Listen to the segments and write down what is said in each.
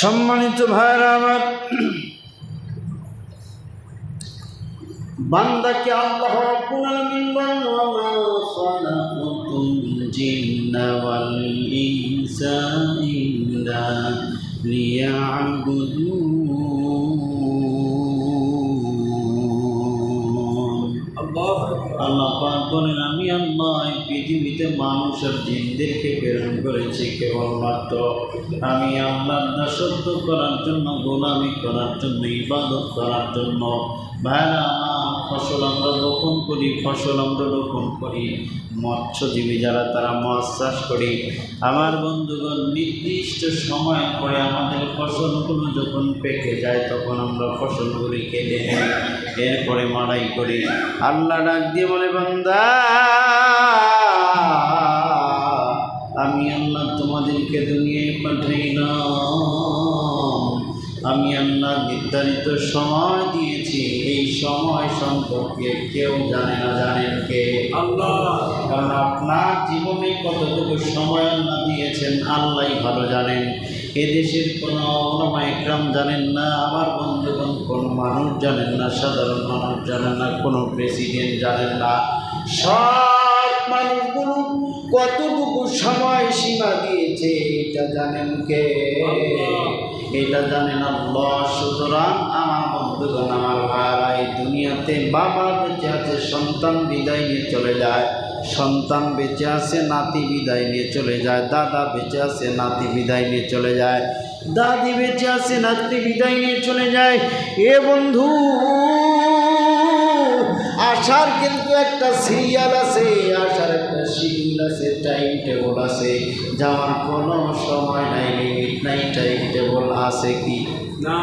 সম্মানিত ভাইরা আমার, বান্দাকে আল্লাহ রাব্বুল আলামিন বলেন, ওয়া মা খালাকুতুল জিন্না ওয়াল ইনসা ইল্লা লিয়া'বুদুন। আল্লাহ পাক বলেন, আমি আল্লাহ এই পৃথিবীতে মানুষ আর জিনদেরকে প্রেরণ করেছি কেবলমাত্র আমি আল্লাহর দাসত্ব করার জন্য, গোলামি করার জন্য, ইবাদত করার জন্য। ভাইরা আমার, ফসল আমরা রোপণ করি, মৎস্যজীবী যারা তারা মাছ চাষ করি। আমার বন্ধুগণ, নির্দিষ্ট সময় পরে আমাদের ফসলগুলো যখন পেকে যায় তখন আমরা ফসলগুলি কেটে নিই, এরপরে মাড়াই করি। আল্লাহ ডাক দিয়ে বলে, বান্দা আমি আল্লাহ তোমাদেরকে দুনিয়ায় পাঠাইলাম, আমি আল্লাহ নির্ধারিত সময় দিয়েছি। এই সময় সম্পর্কে কেউ জানে না, জানেন কে? আল্লাহ। কারণ আপনার জীবনে কতটুকু সময় আল্লাহ দিয়েছেন আল্লাহই ভালো জানেন। এদেশের কোনো ওলামা ইকরাম জানেন না, আমার বন্ধুগণ কোনো মানুষ জানেন না, সাধারণ মানুষ জানেন না, কোনো প্রেসিডেন্ট জানেন না। সব মানুষগুলো কতটুকু সময় সীমা দিয়েছে এটা জানেন কে? এটা জানেন আল্লাহ। সুতরাং আমার বন্ধুগণ, আমার ভাইরা, এই দুনিয়াতে বাবা বেঁচে আছে, সন্তান বিদায় নিয়ে চলে যায়, সন্তান বেঁচে আছে, নাতি বিদায় নিয়ে চলে যায়, দাদা বেঁচে আছে, নাতি বিদায় নিয়ে চলে যায়, দাদি বেঁচে আছে, নাতি বিদায় নিয়ে চলে যায়। এ বন্ধু, আসার কিন্তু একটা সিরিয়াল আছে, আসার একটা শিডিউল আছে, টাইম টেবল আছে। যাওয়ার কোনো সময় নাই, লিমিট নাই। টাইম টেবল আছে কি না?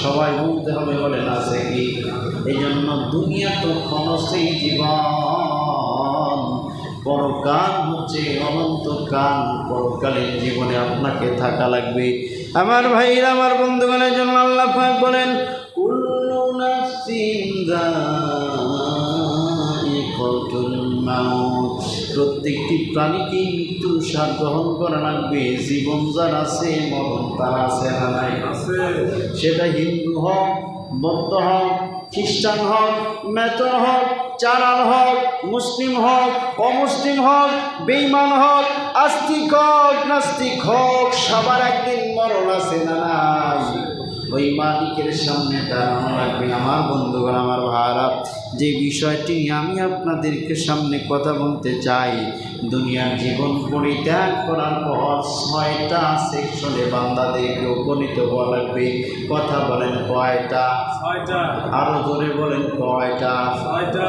সবাই বলতে হবে, বলেন আছে কি? এই জন্য দুনিয়া তো ক্ষণস্থায়ী জীবন, পরকাল হচ্ছে অনন্তকাল। পরকালীন জীবনে আপনাকে থাকা লাগবে। আমার ভাইরা, আমার বন্ধুগণের জন্য আল্লাহ পাক বলেন, কুল্লু নাফসিন যায়িকাতুল মাউত। প্রত্যেকটি প্রাণীকেই মৃত্যুর স্বাদ গ্রহণ করা লাগবে। জীবন যার আছে, মরণ তার আছে না নাই? সেটা হিন্দু হোক, বৌদ্ধ হোক, খ্রিস্টান হোক, মেথর হোক, চারাল হোক, মুসলিম হোক, অমুসলিম হোক, বেঈমান হোক, আস্তিক হোক, নাস্তিক হোক, সবার একদিন মরণ আছে না নাই? ওই মালিকের সামনে দাঁড়ানো লাগবে। আমার বন্ধুগণ, আমার ভাইরা, যে বিষয়টি আমি আপনাদেরকে সামনে কথা বলতে চাই, দুনিয়ার জীবন পরিত্যাগ করার পর 6টা সেকশনে বান্দাদেরকে উপনীত হওয়া লাগবে। কথা বলেন, কয়টা? 6টা। আরো জোরে বলেন, কয়টা? 6টা।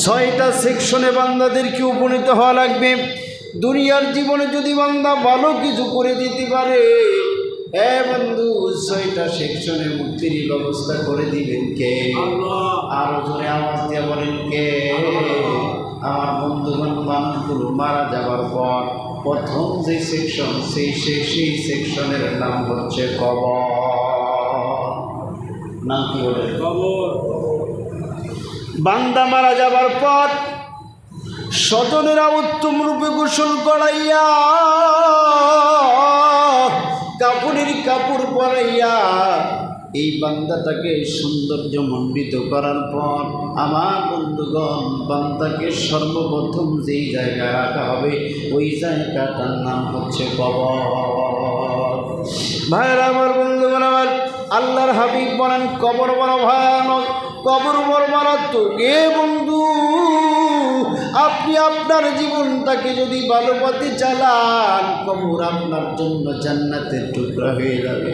6টা সেকশনে বান্দাদেরকে উপনীত হওয়া লাগবে। দুনিয়ার জীবনে যদি বান্দা ভালো কিছু করে দিতে পারে, বন্ধু, 6টা সেকশনে মুক্তির ব্যবস্থা করে দিবেন কে? আরো জোরে আওয়াজ দিয়ে বলেন, কে? আমার বন্ধুগণ, মানুষগুলো মারা যাবার পর প্রথম যে সেকশন, সেই সেকশনের নাম হচ্ছে কবর। নাম কি বলে? কবর। বান্দা মারা যাবার পর স্বজনেরা উত্তম রূপে গোসল করাইয়া, কাপড় পরাইয়া এই বান্দাটাকে সৌন্দর্য মণ্ডিত করার পর, আমার বন্ধুগণ, বান্দাকে সর্বপ্রথম যেই জায়গায় রাখা হবে ওই জায়গাটার নাম হচ্ছে কবর। ভাইরা, আমার বন্ধুগণ, আমার আল্লাহর হাবিব বলেন, কবর বড় ভয়ানক, কবর বড় মারাত্মক। বন্ধু, আপনি আপনার জীবনটাকে যদি ভালো পথে চালান, কবর আপনার জন্য জান্নাতের টুকরা হয়ে যাবে।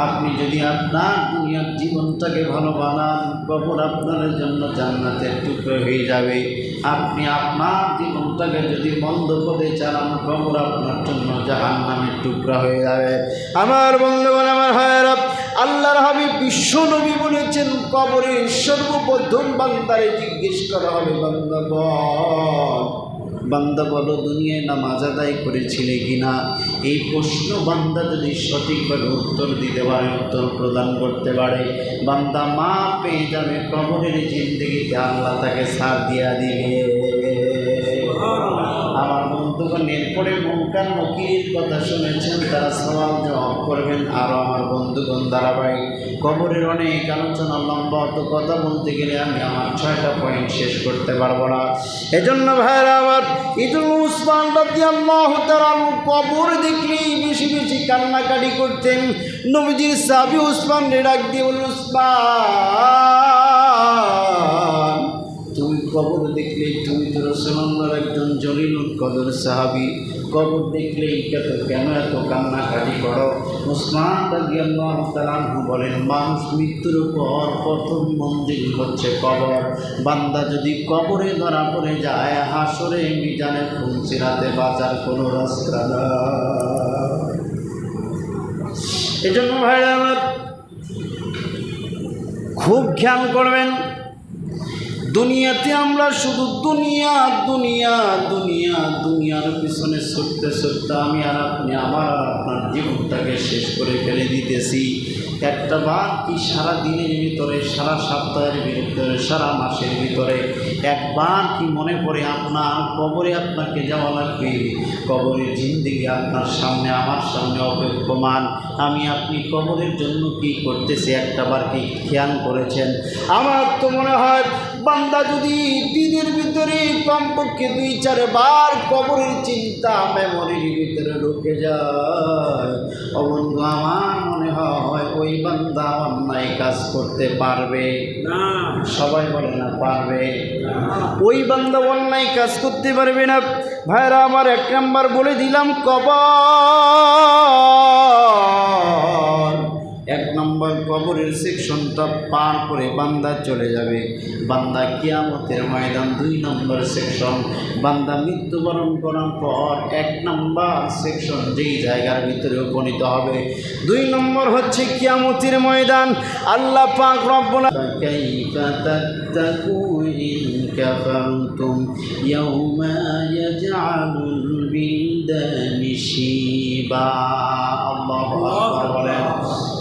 আপনি যদি আপনার দুনিয়ার জীবনটাকে ভালো বানান, কবর আপনার জন্য জান্নাতের টুকরা হয়ে যাবে। আপনি আপনার জীবনটাকে যদি মন্দ পথে চালান, কবর আপনার জন্য জাহান্নামের টুকরা হয়ে যাবে। আমার বন্ধুগণ, আমার ভাইয়েরা, আল্লাহর হাবিব বিশ্ব নবী বলেছেন, কবরে সর্বপ্রথম বান্দারে জিজ্ঞেস করা হবে, বান্দা বলো, দুনিয়ায় নামাজ আদায় করেছিলে কিনা? এই প্রশ্ন বান্দা যদি সঠিকভাবে উত্তর দিতে পারে, উত্তর প্রদান করতে পারে, বান্দা মা পেয়ে যাবে। কবরের জিন্দেগিতে আল্লাহ তাকে ছাড় দিয়া দিবে। আমার বন্ধুগণ, এরপরে মুনকার নকিরের কথা শুনেছেন, তারা সওয়াল জবাব করবেন। আরও আমার বন্ধুগণ ধারাবাহিক কবরের অনেক আলোচনা লম্বা, অত কথা বলতে গেলে আমি আমার 6টা পয়েন্ট শেষ করতে পারবো না। এজন্য ভাইরা আমার, ইদুল উসমান রাদিয়াল্লাহু তাআলা কবর দেখলেই বেশি বেশি কান্নাকাটি করতেন। নবীজির সাহাবী উসমান ডাক দিয়ে বললেন, উসমান, তুমি কবর দেখলে, তুমি তো রাসূলুল্লাহর একজন জলিলুল কদর সাহাবী, কবর দেখলে কেন এত কান্নাকাটি করো? উসমান রাদিয়াল্লাহু তাআলা বলেন, মানুষ মৃত্যুর পর প্রথম মঞ্জিল হচ্ছে কবর। বান্দা যদি কবরে ধরা পড়ে যায়, হাসরে মিজানে ফুলসিরাতে বাঁচার কোনো রাস্তা নাই। এজন্য ভাইরা আমার, খুব খেয়াল করবেন, দুনিয়াতে আমরা শুধু দুনিয়ার পিছনে ছুটতে ছুটতে আমি আর আপনি, আমার আর আপনার জীবনটাকে শেষ করে ফেলে দিতেছি। একটা বার কি সারা দিনের ভিতরে, সারা সপ্তাহের ভিতরে, সারা মাসের ভিতরে একবার কি মনে পড়ে আপনার কবরে আপনাকে যাওয়া লাগবে? কবরের জিন্দেগি আপনার সামনে, আমার সামনে অপেক্ষমান। আমি আপনি কবরের জন্য কি করতেছি একটা বার কি খেয়াল করেছেন? আমার তো মনে হয় বান্দা যদি দিনের ভিতরে কমপক্ষে 2-4 বার কবরের চিন্তা মেমোরির ভিতরে ঢুকে যায়, বন্ধু আমার মনে হয় ওই বান্দা অন্যায় কাজ করতে পারবে না। সবাই বলে না পারবে, ওই বান্দা অন্যায় কাজ করতে পারবে না। ভাইরা আমার, 1 নাম্বার বলে দিলাম কবর। 1 নম্বর কবরের সেকশনটা পার করে বান্দা চলে যাবে, বান্দা কিয়ামতের ময়দান। 2 নম্বর সেকশন, বান্দা মৃত্যুবরণ করার পর 1 নম্বর সেকশন যেই জায়গার ভিতরে উপনীত হবে। 2 নম্বর হচ্ছে কিয়ামতের ময়দান। আল্লাহ পাক রব্বুল কাইফা তাত্তাকুন ইন কাফারতুম ইয়াওমা ইয়াজআলুল বিলদানি শিবা। আল্লাহু আকবার বলেন।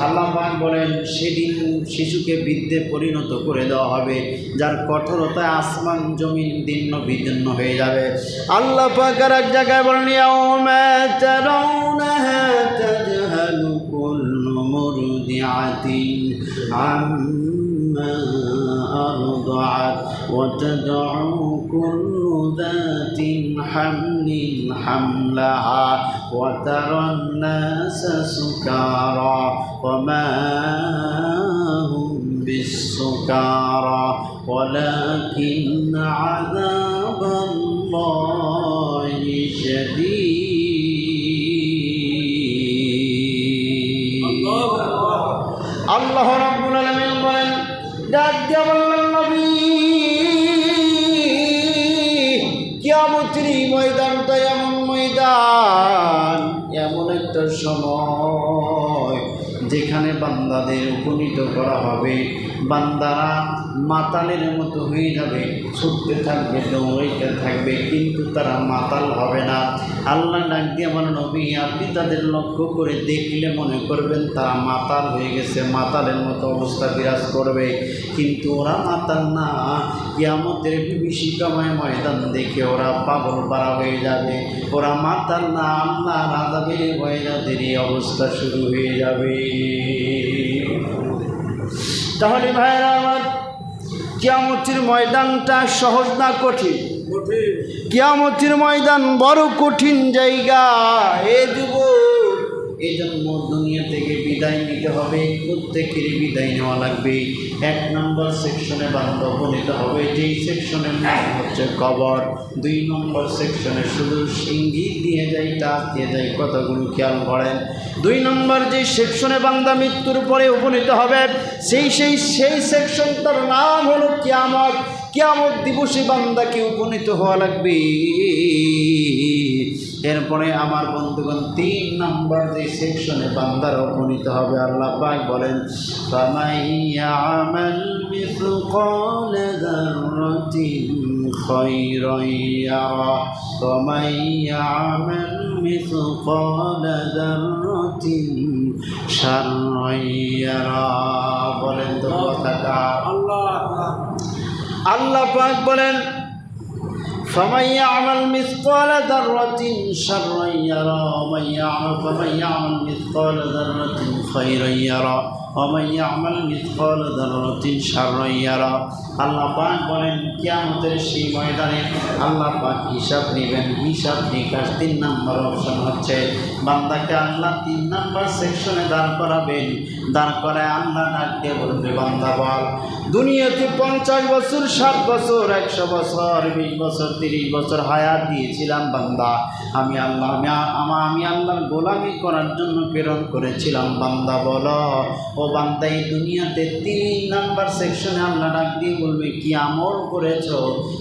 আল্লাহ পাক বলেন, সেদিন শিশুকে বৃদ্ধে পরিণত করে দেওয়া হবে, যার কঠোরতায় আসমান জমিন দীর্ণ বিদীর্ণ হয়ে যাবে। আল্লাহ পাক আর এক জায়গায় বলেন, ইয়াউমা তারাউনাহা তাজহালু কুল্লু মুরদিআতিন আম্মা আরদাআত ওয়া তাদউ কুল্লু যাতিন হামলিন হামলাহা ওয়া তারান নাসা সুকারা ওয়া মা হুম বিসসুকারা ওয়ালাকিন আযাবাল্লাহি শাদীদ। আল্লাহ রাব্বুল আলামিন বলেন, ডাক দিয়া বললেন, নবী, কিয়ামতের ময়দানটা এমন ময়দান, এমন একটা সময় যেখানে বান্দাদের উপনীত করা হবে। বান্দারা মাতালের মতো হয়ে যাবে, ছুটতে থাকবে, দৌড়াইতে থাকবে, কিন্তু তারা মাতাল হবে না। আল্লাহ ডাক দিয়ে আমার নবী, আপনি তাদের লক্ষ্য করে দেখলে মনে করবেন তারা মাতাল হয়ে গেছে, মাতালের মতো অবস্থা বিরাজ করবে, কিন্তু ওরা মাতাল না। কিয়ামতের বিভীষিকাময় ময়দান দেখে ওরা পাগল পারা হয়ে যাবে, ওরা মাতাল না। আল্লাহ আযাবের ভয়ে তাদের এই অবস্থা শুরু হয়ে যাবে। তাহলে ভাইরা আমার, কিয়ামতের ময়দানটা সহজ না কঠিন? কিয়ামতের ময়দান বড় কঠিন জায়গা। এ যুবক, এই জন্য দুনিয়া থেকে বিদায় নিতে হবে, প্রত্যেকেরই বিদায় নেওয়া লাগবে। 1 নম্বর সেকশনে বান্দা উপনীত হবে, যেই সেকশনের নাম হচ্ছে কবর। 2 নম্বর সেকশনে শুধু ইঙ্গিত দিয়ে যায়, টাচ দিয়ে যায়, কথাগুলো খেয়াল করেন। 2 নম্বর যে সেকশনে বান্দা মৃত্যুর পরে উপনীত হবে, সেই সেকশনটার নাম হলো কিয়ামত। কিয়ামত দিবসে বান্দাকে উপনীত হওয়া লাগবে। এরপরে আমার বন্ধুগণ, 3 নম্বর যে সেকশনে বান্দারা উপনীত হবে, আল্লাহ পাক বলেন, ফামাইয়ামাল মিসকালা যাররাতিন খায়রান ইয়ারা ওয়া মাইয়ামাল মিসকালা যাররাতিন শাররান ইয়ারা। বলেন তো কথাটা। আল্লাহ পাক বলেন, فمن يعمل مثقال ذرة شرا يرى ومن يعمل مثقال ذرة خيرا يرى ومن يعمل مثقال ذرة شرا يرى আল্লাহ পাক বলেন কিয়ামতের সেই ময়দানে আল্লাহ পাক হিসাব নেবেন। হিসাব নিকাশ 3 নম্বর অপশন হচ্ছে বান্দাকে আল্লাহ 3 নম্বর সেকশনে দাঁড় করাবেন। দাঁড় করায় আল্লাহ ডাকতে বলবে, বান্দা বল দুনিয়াতে 50 বছর 60 বছর 100 বছর 20 বছর 30 বছর হায়াত দিয়েছিলাম বান্দা, আমি আল্লাহ আমি আল্লাহর গোলামি করার জন্য প্রেরণ করেছিলাম। বান্দা বলো ও বান্দা এই দুনিয়াতে 3 নম্বর সেকশনে আল্লাহ ডাক দিয়ে বলবে কি আমল করেছো,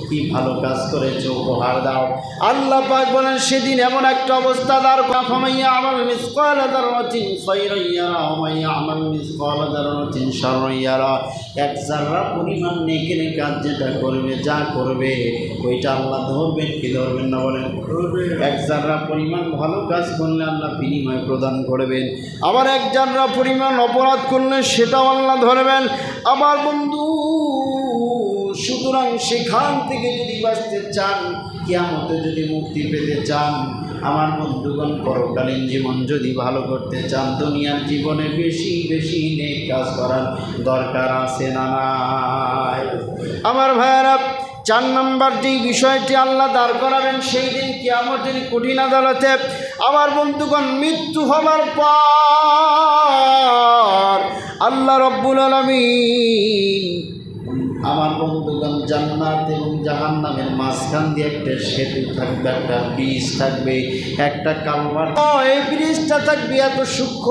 কি ভালো কাজ করেছো, উপহার দাও। আল্লাহ পাক বলেন সেদিন এমন একটা অবস্থা দাঁড় করা, ফামাইয়া আমাল মিসকাল যাররাতিন খায়রান ইয়ারা ওয়া মাইয়া আমাল মিসকাল যাররাতিন শাররান ইয়ারা। এক যারা পরিমাণ নেকের কাজ যেটা করবে, যা করবে ওইটা আল্লাহ ধরবেন কি ধরবেন না বলেন? এক যারা পরিমাণ ভালো কাজ করলে আল্লাহ বিনিময় প্রদান করবেন। আবার এক যারা পরিমাণ অপরাধ করলে সেটাও আল্লাহ ধরবেন। আমার বন্ধু সুতরাং সেখান থেকে যদি বাঁচতে চান, কিয়ামতে যদি মুক্তি পেতে চান, আমার বন্ধুগণ পরকালীন জীবন যদি ভালো করতে চান, দুনিয়ার জীবনে বেশি বেশি নেক কাজ করার দরকার আছে না নাই? আমার ভাইয়েরা 4 নম্বর যেই বিষয়টি আল্লাহ দাঁড় করাবেন সেই দিন কিয়ামতের কঠিন আদালতে, আমার বন্ধুগণ মৃত্যু হবার পর আল্লাহ রব্বুল আলামিন আমার বন্ধুগণ জান্নাত এবং জাহান্নামের মাঝখান দিয়ে একটা সেতু থাকবে, একটা ব্রিজ থাকবে, একটা কালভার্ট। এই ব্রিজটা থাকবে এত সূক্ষ্ম,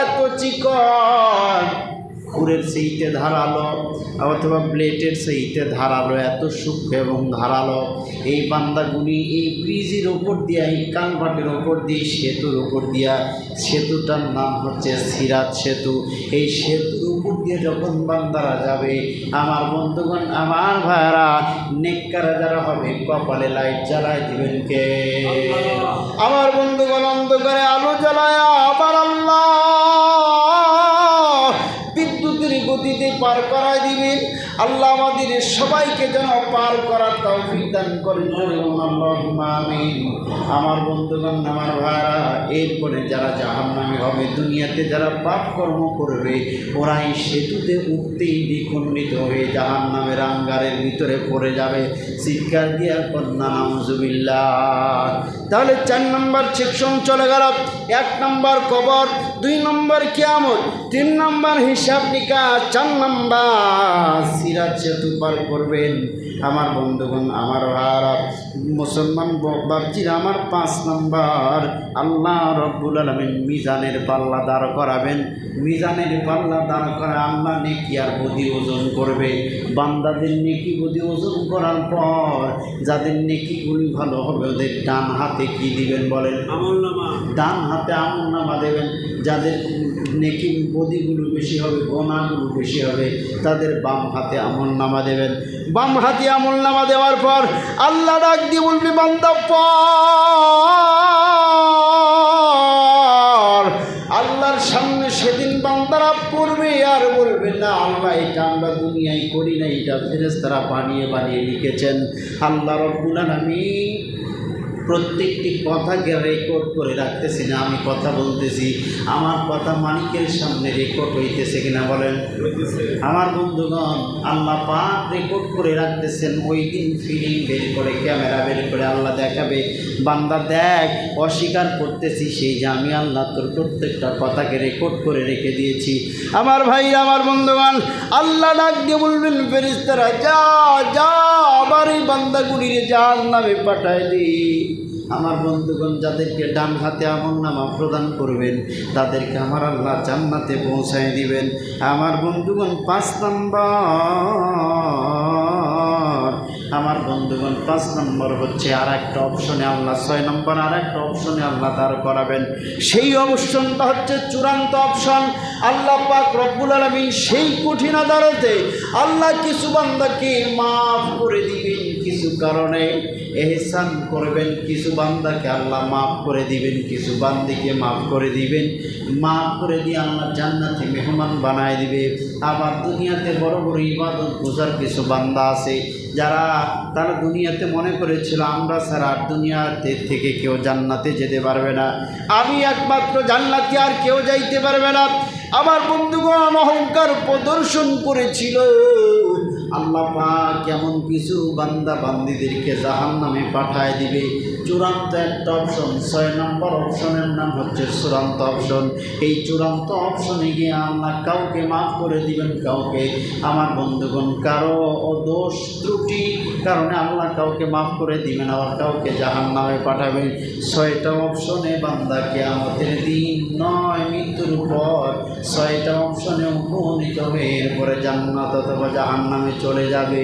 এত চিকন, খুরের সেইতে ধারালো অথবা ব্লেডের সেইতে ধারালো, এত সূক্ষ্ম এবং ধারালো। এই বান্দাগুলি এই ব্রিজের ওপর দিয়া, এই কালভার্টের ওপর দিয়ে, সেতুর ওপর দিয়া, সেতুটার নাম হচ্ছে সিরাত সেতু। এই সেতুর উপর দিয়ে যখন বান্দারা যাবে, আমার বন্ধুগণ আমার ভাইরা নেককারা যারা হবে কপালে লাইট জ্বালায় দিবেন কে? আমার বন্ধুগণ অন্ধকারে আলো জ্বালায় আবার আল্লাহ বিদ্যুতের গতিতে পার করায় দিবেন। আল্লাহ আমাদের সবাইকে যেন পার করার তৌফিক দান করেন, আল্লাহুম্মা আমিন। আমার বন্ধুগণ আমার ভাইরা এরপরে যারা জাহান্নামী হবে, দুনিয়াতে যারা পাপ কর্ম করবে, ওরা এই সেতুতে উঠতেই দ্বিখণ্ডিত হয়ে জাহান্নামের আঙ্গারের ভিতরে পড়ে যাবে, চিৎকার দিয়ে কন্যা নাউজুবিল্লাহ। তাহলে 4 নম্বর সেকশন চলে গেল। 1 নম্বর কবর, 2 নম্বর কিয়ামত, 3 নম্বর হিসাব নিকাশ, 4 নম্বর সিরাত সেতু পার করবেন। আমার বন্ধুগণ আমার ভাইরা মুসলমান বাপজিরা, আমার 5 নম্বর আল্লাহ রব্বুল আলামিন মিজানের পাল্লা দাঁড় করাবেন। মিজানের পাল্লা দাঁড় করা আল্লাহ নেকি আর বদি ওজন করবে। বান্দাদের নেকি বদি ওজন করার পর যাদের নেকিগুলি ভালো হবে ওদের ডান হাতে কি দিবেন বলেন? আমলনামা। ডান হাতে আমলনামা দেবেন। যাদের নেকি বদিগুলো বেশি হবে, গোনাগুলো বেশি হবে, তাদের বাম হাতে আমলনামা দেবেন। বাম হাতে আমলনামা দেওয়ার পর আল্লাহ ডাক দিয়ে বলবে, বান্দা পর। আল্লাহর সামনে সেদিন বান্দারা পড়বে আর বলবে না আল্লাহ এটা আমরা দুনিয়ায় করি না, এটা ফেরেশতারা বানিয়ে বানিয়ে লিখেছেন। আল্লাহ রব্বুল আলামিন প্রত্যেকটি কথাকে রেকর্ড করে রাখতেছি না, আমি কথা বলতেছি, আমার কথা মালিকের সামনে রেকর্ড হইতেছে কিনা বলেন? আমার বন্ধুগণ আল্লাহ পাক রেকর্ড করে রাখতেছেন। ওই দিন ফিল্ম বের করে, ক্যামেরা বের করে আল্লাহ দেখাবে, বান্দা দেখ অস্বীকার করতেছি সেই যে আমি আল্লাহ তোর প্রত্যেকটা কথাকে রেকর্ড করে রেখে দিয়েছি। আমার ভাই আমার বন্ধুগণ আল্লাহ ডাক দিয়ে বলবেন, ফেরেশতারা যা যা আবার এই বান্দাগুলির জাহান্নামে পাঠায় দি। আমার বন্ধুগণ যাদেরকে ডান হাতে আমলনামা প্রদান করবেন তাদেরকে আমার আল্লাহ জান্নাতে পৌঁছায় দিবেন। আমার বন্ধুগণ 5 নম্বর, আমার বন্ধুগণ 5 নম্বর হচ্ছে আর একটা অপশনে আল্লাহ, 6 নম্বর আর একটা অপশনে আল্লাহ দাঁড় করাবেন। সেই অপশনটা হচ্ছে চূড়ান্ত অপশন। আল্লাহ পাক রব্বুল আলামিন সেই কঠিন আদালতে আল্লাহ কিছু বান্দাকে মাফ করে দিবেন, কিছু কারণে এহসান করবেন, কিছু বান্দাকে আল্লাহ মাফ করে দিবেন, কিছু বান্দিকে মাফ করে দিবেন। মাফ করে দিয়ে আল্লাহ জান্নাতে মেহমান বানায় দিবে। আবার দুনিয়াতে বড় বড় ইবাদত গুজার কিছু বান্দা আছে যারা তারা দুনিয়াতে মনে করেছিল আমরা ছাড়া আর দুনিয়াতে থেকে কেউ জান্নাতে যেতে পারবে না, আমি একমাত্র জান্নাতে, আর কেউ যাইতে পারবে না। আমার বন্ধুগণ অহংকার প্রদর্শন করেছিল। আল্লাহ পাক কেমন কিছু বান্দা বান্দিদেরকে জাহান্নামে পাঠায় দিবে। চূড়ান্ত একটা অপশন, 6 নম্বর অপশনের নাম হচ্ছে চূড়ান্ত অপশন। এই চূড়ান্ত অপশনে গিয়ে আল্লাহ কাউকে মাফ করে দিবেন, কাউকে, আমার বন্ধুগণ, কারো দোষ ত্রুটি কারণে আল্লাহ কাউকে মাফ করে দিবেন, আবার কাউকে জাহান্নামে পাঠাবেন। 6টা অপশনে বান্দা কিয়ামতের দিন নয় মৃত্যুর পর 6টা অপশনে উপনীত হয়ে এরপরে জান্নাত অথবা জাহান্নামে চলে যাবে।